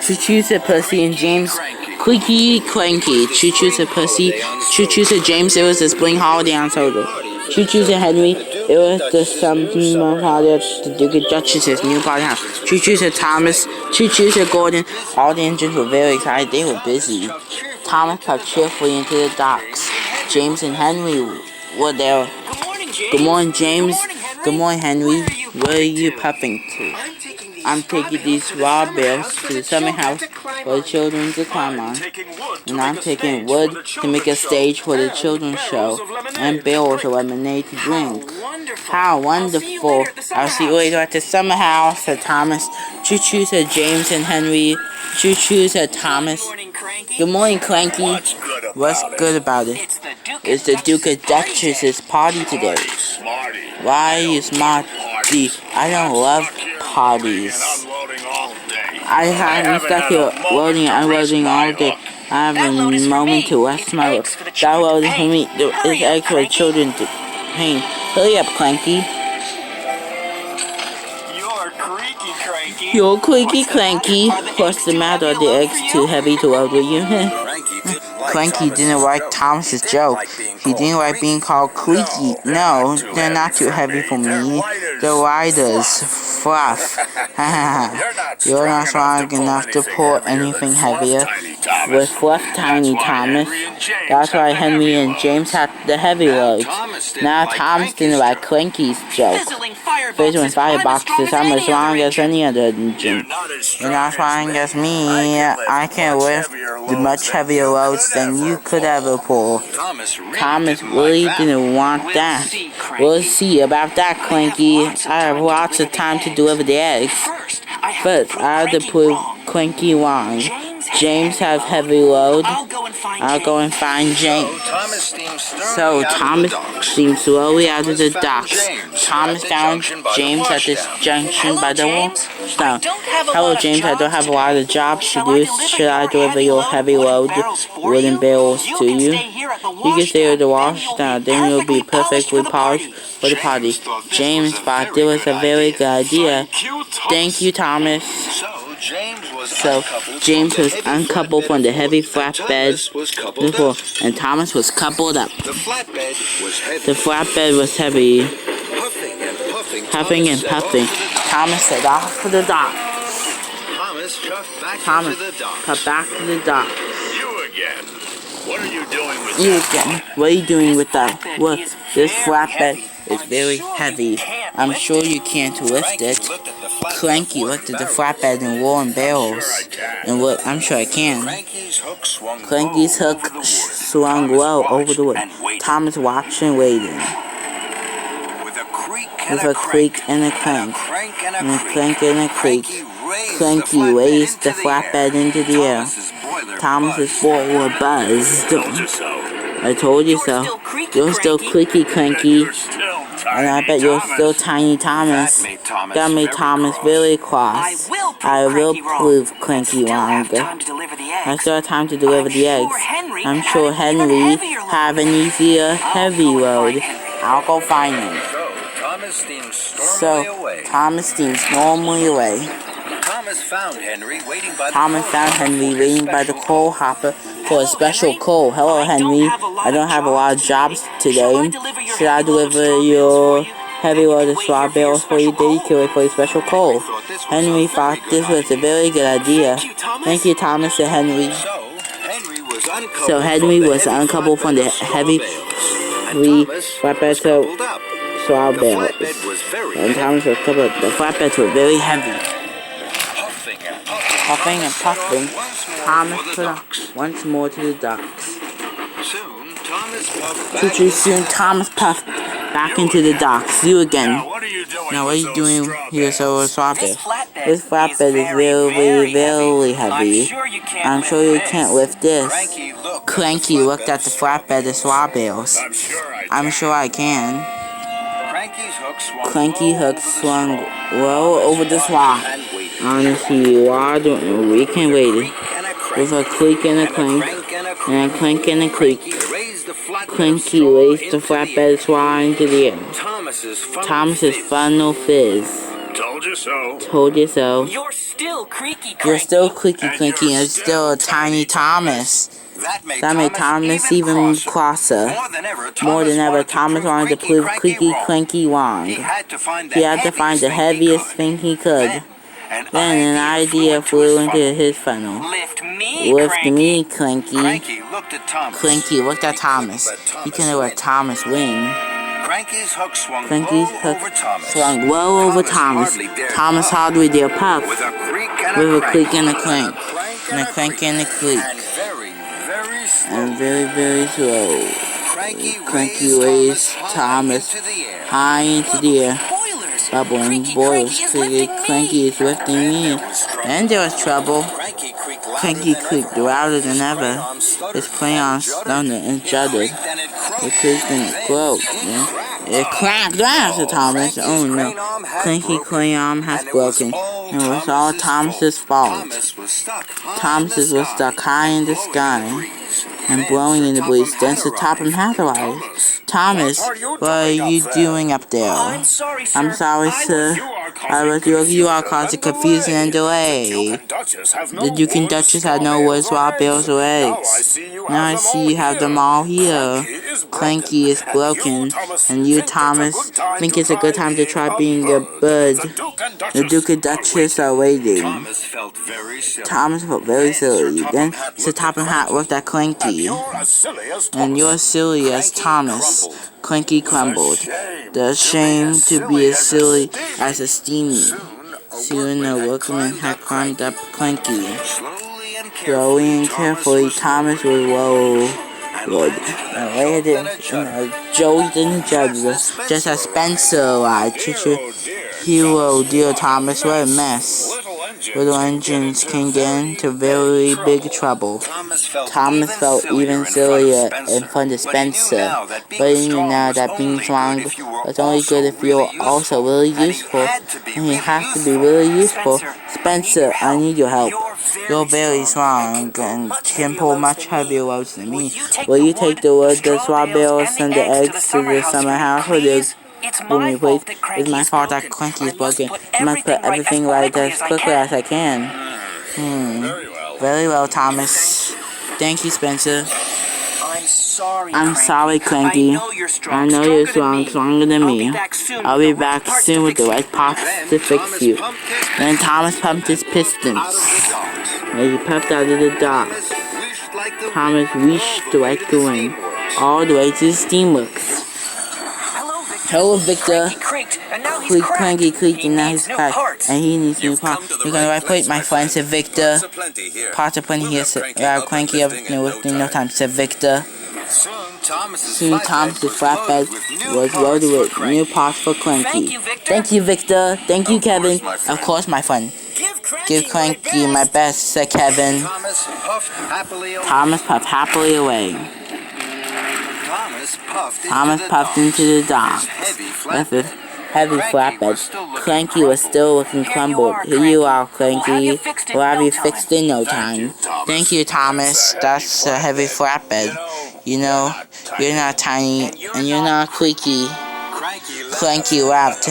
Choo-choo said Pussy, and James, creaky, cranky. Choo-choo said Pussy. Choo-choo said James, it was a spring holiday on Togo. Choo-choo said Henry, it was the summer holiday at the Duke and Duchess's new party house. Choo-choo said Thomas. Choo-choo said Gordon. All the engines were very excited. They were busy. Thomas puffed cheerfully into the docks. James and Henry were there. Good morning, James. Good morning, Henry. Where are you puffing to? I'm taking these raw bales to the summer house for the children to climb on. And I'm taking wood to make a stage for the children's show, and barrels of lemonade to drink. How wonderful. I'll see you later at the summer house, said Thomas. Choo-choo, said James and Henry. Choo-choo, said Thomas. Good morning, Cranky. What's good about it? It's the Duke and Duchess's party today. Why are you smarty? I don't love parties. I'm stuck here loading and unloading all day. I have a moment to rest my load. That loading for me is eggs for children to paint. Hurry up, Cranky. You're creaky, Cranky. What's the matter? Are the eggs too heavy to load with you? Cranky didn't like Thomas's joke. He didn't like being called creaky. No, they're not too heavy for me. They're lighters. Fluff. You're not strong enough to pull anything heavier. With fluff, tiny Thomas. That's why Henry and James had the heavy loads. Now Thomas didn't like Cranky's joke. Fizzling fireboxes, I'm as strong as any other engine. You're not strong as me. I can lift much heavier loads than you could ever pull. Thomas really didn't want that. We'll see about that, Cranky. I have lots of time to deliver the eggs. First, I have to prove Cranky wrong. James has heavy load. I'll go and find James. So Thomas steamed slowly out of the docks. Thomas found James at this junction by the wall. So, hello James, I don't have a lot of jobs to do. Should I deliver your heavy load wooden barrels to you? You can stay at the wash now, then you'll be perfectly polished for the party. James thought this was a very good idea. Thank you, Thomas. So, James was uncoupled from the heavy flatbed before, and Thomas was coupled up. The flatbed was heavy. Huffing and puffing, Thomas set off to the docks. Thomas cut back to the docks. You again. What are you doing with you again? What are you doing with that? Well, this flatbed is very heavy. I'm sure you can't lift it. Cranky looked at the flatbed and rolled barrels. And what? I'm sure I can. Cranky's hook swung low over the wood. Thomas watched and waited. With a creak and a crank, and a crank and a creak. Cranky raised the flatbed into the air. Thomas's boiler buzzed. I told you so. You're still creaky, Cranky. And I bet you're still tiny, Thomas. That made Thomas very cross. I will prove Cranky wrong. I still have time to deliver the eggs. I'm sure Henry have an easier heavy load. I'll go find him. So, Thomas steams normally away. Thomas found Henry waiting by the coal hopper for a special coal. Hello, Henry. I don't have a lot of jobs today. Should I deliver your heavy load of straw barrels for you dedicated for a special coal? Henry thought this was a very good idea. Thank you, Thomas, said Henry. So Henry was uncoupled from the heavy flatbed straw barrels, and Thomas was coupled. The flatbeds were very heavy. Puffing and puffing, Thomas put up once more to the docks. Soon Thomas puffed back into the docks. You again. Now what are you doing here, so flatbed? This flatbed is very, very heavy. I'm sure you can't lift this. Cranky looked at the flatbed of straw bales. I'm sure I can. Cranky hook swung low over the swamp. Honestly, we can wait. With a creak and a clank, and a clank and a creak. Cranky raised the flatbed swung into the air. Thomas's final fizz. Told you so. Told you so. still creaky, You're still creaky, And cranky, you're and still a tiny Thomas. That That made Thomas even crosser. More than ever, Thomas wanted to prove creaky, cranky wrong. He had to find He had to find the heaviest thing he could. Then an idea flew into his funnel. Lift me, Lift cranky. me, Cranky. Cranky looked at Thomas. Cranky looked at Thomas. He couldn't let Thomas win. Cranky's hook swung Cranky's low hook over Thomas. swung well over Thomas. Thomas hardly dared puff. With a creak and With a crank. creak and a clank. And a crank and a creak. And very, very slow. And very, very slow. Cranky raised Thomas high into the air. Boilers. Bubbling Creaky, boils. Cranky is lifting Cranky is lifting me. And there was trouble. Cranky creaked louder than ever. His crayon stuttered and juddered. It creaked and it broke. It cracked out to Thomas. Oh no. Cranky crayon has broken. It was all Thomas's fault. Thomas was stuck high in the sky and blowing in the breeze. Then to top him half-alive. Thomas, what are you doing up there? I'm sorry, sir. I'm sorry, sir. You are causing confusion and delay. The Duke and Duchess had no words for our bills or eggs. Now I see you have them all here. Cranky is broken, and you, Thomas, think it's a good time to try being a bird. The Duke and Duchess are waiting. Thomas felt very silly. Then Sir Top and Hat looked at Cranky. And you're silly as Thomas. Cranky crumbled. The shame to be as silly as a steamy. Soon the workman had climbed up Cranky. Slowly and carefully, Thomas was lowered and landed in a jolt and judge, just as Spencer arrived. Hero, dear Thomas, what a mess. Little engines can get into very big trouble. Thomas felt even sillier in front of Spencer, but he knew now that being strong was only good if you were also really useful, and you have to be really useful. Spencer, I need your help. You're very strong and can pull much heavier loads than me. Will you take the wood, the strawberries, and the eggs to the summer house, or the It's my fault that Cranky is broken. I must put everything right as quickly as I can. Very well, Thomas. Thank you, Spencer. I'm sorry, Cranky. I know you're strong, stronger than me. I'll be back soon with the right parts to fix you. Then Thomas pumped his pistons. And he puffed out of the docks. Thomas reached the right going, all the way to the steamworks. Hello, Victor. Cranky creaked and now he's cracked, and he needs new parts. You're gonna right plate, my friend, said Victor. Parts are plenty here, said Cranky. Everything within no time, said Victor. Soon Thomas's flatbed was loaded with new parts for Cranky. Thank you, Victor. Thank you, Kevin. Of course, my friend. Give Cranky my best, said Kevin. Thomas puffed happily away. Thomas puffed into the docks with a heavy flatbed. Cranky was still looking crumbled. Here you are, Cranky. We'll have you fixed in no time. Thank you, Thomas. That's a heavy flatbed. You know, you're not tiny, and you're not creaky. Cranky laughed.